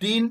3,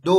2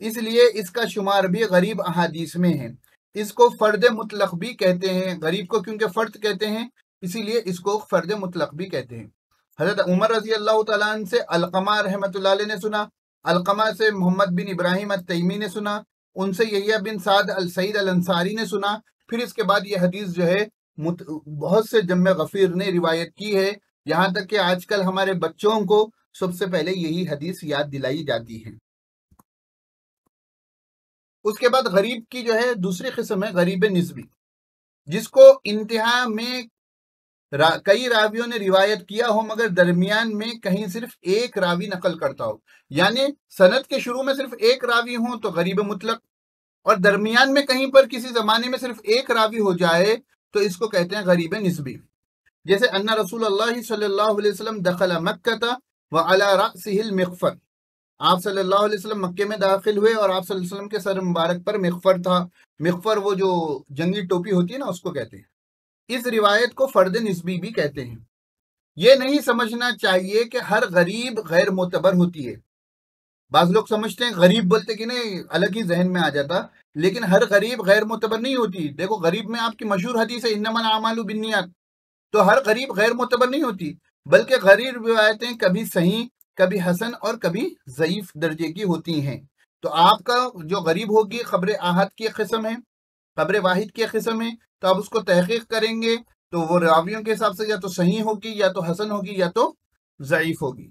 اس لیے اس کا شمار بھی غریب احادیث میں ہے۔ اس کو فرد مطلق بھی کہتے ہیں، غریب کو کیونکہ فرد کہتے ہیں اسی لیے اس کو فرد مطلق بھی کہتے ہیں۔ حضرت عمر رضی اللہ تعالیٰ عنہ سے علقمہ رحمۃ اللہ علیہ نے سنا، علقمہ سے محمد بن ابراہیم التیمی نے سنا، ان سے یحییٰ بن سعد السعید الانصاری نے سنا، پھر اس کے بعد یہ حدیث جو ہے بہت سے جمع غفیر نے روایت کی ہے، یہاں تک کہ آج کل ہمارے بچوں کو سب سے پہلے یہی حدیث یاد دلائی جاتی ہے۔ اس کے بعد غریب کی جو ہے دوسری قسم ہے غریب نسبی، جس کو انتہا میں کئی راویوں نے روایت کیا ہو مگر درمیان میں کہیں صرف ایک راوی نقل کرتا ہو، یعنی سند کے شروع میں صرف ایک راوی ہو تو غریب مطلق، اور درمیان میں کہیں پر کسی زمانے میں صرف ایک راوی ہو جائے تو اس کو کہتے ہیں غریب نسبی۔ جیسے ان رسول اللہ صلی اللہ علیہ وسلم دخل مکہ وعلی رأسہ المغفر، آپ صلی اللہ علیہ وسلم مکے میں داخل ہوئے اور آپ صلی اللہ علیہ وسلم کے سر مبارک پر مغفر تھا۔ مغفر وہ جو جنگی ٹوپی ہوتی ہے نا اس کو کہتے ہیں۔ اس روایت کو فرد نسبی بھی کہتے ہیں۔ یہ نہیں سمجھنا چاہیے کہ ہر غریب غیر معتبر ہوتی ہے۔ بعض لوگ سمجھتے ہیں غریب بولتے کہ نہیں الگ ہی ذہن میں آ جاتا، لیکن ہر غریب غیر معتبر نہیں ہوتی۔ دیکھو غریب میں آپ کی مشہور حدیث ہے انما الاعمال بالنیات، تو ہر غریب غیر معتبر نہیں ہوتی، بلکہ غریب روایتیں کبھی صحیح، کبھی حسن اور کبھی ضعیف درجے کی ہوتی ہیں۔ تو آپ کا جو غریب ہوگی خبر احاد کی ایک قسم ہے، خبر واحد کی ایک قسم ہے، تو آپ اس کو تحقیق کریں گے تو وہ راویوں کے حساب سے یا تو صحیح ہوگی یا تو حسن ہوگی یا تو ضعیف ہوگی۔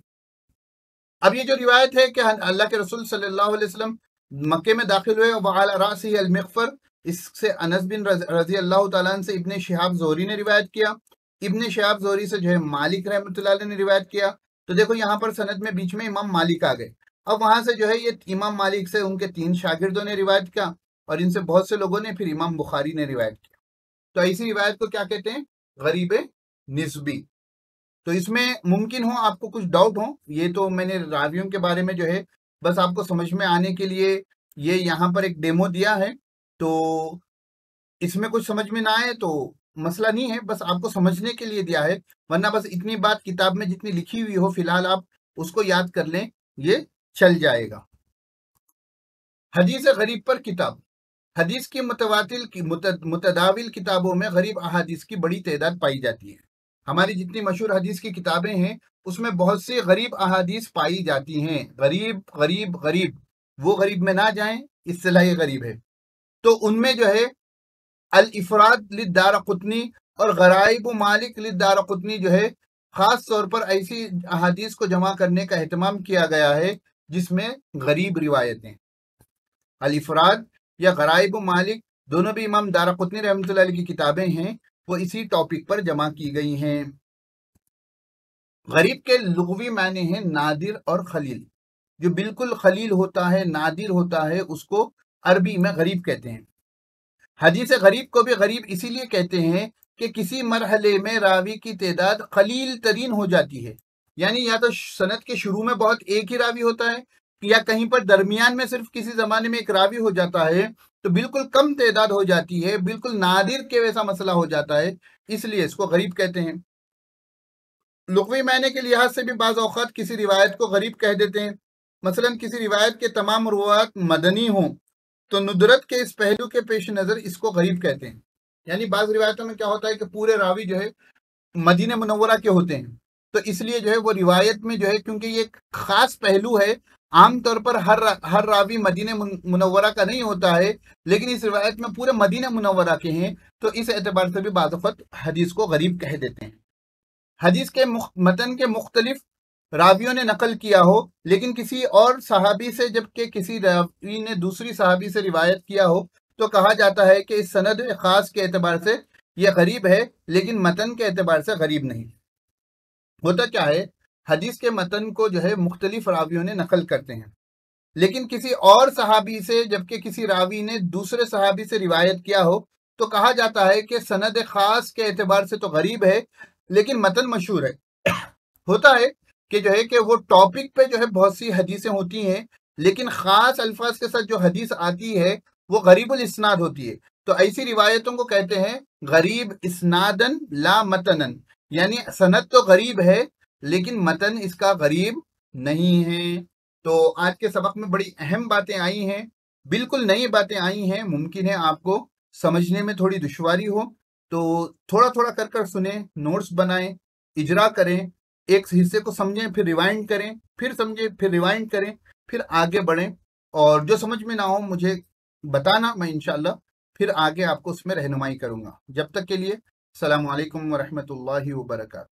اب یہ جو روایت ہے کہ اللہ کے رسول صلی اللہ علیہ وسلم مکے میں داخل ہوئے وعلی رأسہ المغفر، اس سے انس بن رضی اللہ تعالیٰ عنہ سے ابن شہاب زہری نے روایت کیا، ابن شہاب زہری سے جو ہے مالک رحمۃ اللہ علیہ نے روایت کیا۔ تو دیکھو یہاں پر سند میں بیچ میں امام مالک آ گئے، اب وہاں سے جو ہے یہ امام مالک سے ان کے 3 شاگردوں نے روایت کیا، اور ان سے بہت سے لوگوں نے پھر امام بخاری نے روایت کیا۔ تو ایسی روایت کو کیا کہتے ہیں؟ غریب نسبی۔ تو اس میں ممکن ہو آپ کو کچھ ڈاؤٹ ہو، یہ تو میں نے راویوں کے بارے میں جو ہے بس آپ کو سمجھ میں آنے کے لیے یہ یہاں پر ایک ڈیمو دیا ہے، تو اس میں کچھ سمجھ میں نہ آئے تو مسئلہ نہیں ہے، بس آپ کو سمجھنے کے لیے دیا ہے، ورنہ بس اتنی بات کتاب میں جتنی لکھی ہوئی ہو فی الحال آپ اس کو یاد کر لیں، یہ چل جائے گا۔ حدیث غریب پر کتاب، حدیث کی متداول کتابوں میں غریب احادیث کی بڑی تعداد پائی جاتی ہے۔ ہماری جتنی مشہور حدیث کی کتابیں ہیں اس میں بہت سی غریب احادیث پائی جاتی ہیں۔ غریب غریب غریب، وہ غریب میں نہ جائیں، اصطلاح غریب ہے۔ تو ان میں جو ہے الافراد للدارقطنی اور غرائب مالک للدارقطنی جو ہے خاص طور پر ایسی احادیث کو جمع کرنے کا اہتمام کیا گیا ہے جس میں غریب روایتیں، الافراد یا غرائب مالک دونوں بھی امام دارقطنی رحمۃ اللہ علیہ کی کتابیں ہیں، وہ اسی ٹاپک پر جمع کی گئی ہیں۔ غریب کے لغوی معنی ہیں نادر اور خلیل، جو بالکل خلیل ہوتا ہے، نادر ہوتا ہے، اس کو عربی میں غریب کہتے ہیں۔ حدیث غریب کو بھی غریب اسی لیے کہتے ہیں کہ کسی مرحلے میں راوی کی تعداد قلیل ترین ہو جاتی ہے، یعنی یا تو سند کے شروع میں بہت ایک ہی راوی ہوتا ہے، یا کہیں پر درمیان میں صرف کسی زمانے میں ایک راوی ہو جاتا ہے، تو بالکل کم تعداد ہو جاتی ہے، بالکل نادر کے ویسا مسئلہ ہو جاتا ہے، اس لیے اس کو غریب کہتے ہیں۔ لغوی معنی کے لحاظ سے بھی بعض اوقات کسی روایت کو غریب کہہ دیتے ہیں، مثلا کسی روایت کے تمام روات مدنی ہوں تو ندرت کے اس پہلو کے پیش نظر اس کو غریب کہتے ہیں، یعنی بعض روایتوں میں کیا ہوتا ہے کہ پورے راوی جو ہے مدینہ منورہ کے ہوتے ہیں، تو اس لیے جو ہے وہ روایت میں جو ہے کیونکہ یہ ایک خاص پہلو ہے، عام طور پر ہر راوی مدینہ منورہ کا نہیں ہوتا ہے، لیکن اس روایت میں پورے مدینہ منورہ کے ہیں، تو اس اعتبار سے بھی بعض اوقات حدیث کو غریب کہہ دیتے ہیں۔ حدیث کے متن کے مختلف راویوں نے نقل کیا ہو لیکن کسی اور صحابی سے، جبکہ کسی راوی نے دوسری صحابی سے روایت کیا ہو، تو کہا جاتا ہے کہ اس سند خاص کے اعتبار سے یہ غریب ہے لیکن متن کے اعتبار سے غریب نہیں۔ ہوتا کیا ہے، حدیث کے متن کو جو ہے مختلف راویوں نے نقل کرتے ہیں، لیکن کسی اور صحابی سے، جبکہ کسی راوی نے دوسرے صحابی سے روایت کیا ہو، تو کہا جاتا ہے کہ سند خاص کے اعتبار سے تو غریب ہے لیکن متن مشہور ہے۔ ہوتا ہے کہ جو ہے کہ وہ ٹاپک پہ جو ہے بہت سی حدیثیں ہوتی ہیں، لیکن خاص الفاظ کے ساتھ جو حدیث آتی ہے وہ غریب الاسناد ہوتی ہے، تو ایسی روایتوں کو کہتے ہیں غریب اسنادن لا متنن، یعنی سند تو غریب ہے لیکن متن اس کا غریب نہیں ہے۔ تو آج کے سبق میں بڑی اہم باتیں آئی ہیں، بالکل نئی باتیں آئی ہیں، ممکن ہے آپ کو سمجھنے میں تھوڑی دشواری ہو، تو تھوڑا تھوڑا کر کر سنیں، نوٹس بنائیں، اجرا کریں، ایک حصے کو سمجھیں پھر ریوائنڈ کریں، پھر سمجھیں پھر ریوائنڈ کریں، پھر آگے بڑھیں، اور جو سمجھ میں نہ ہو مجھے بتانا، میں انشاءاللہ پھر آگے آپ کو اس میں رہنمائی کروں گا۔ جب تک کے لیے السلام علیکم ورحمۃ اللہ وبرکاتہ۔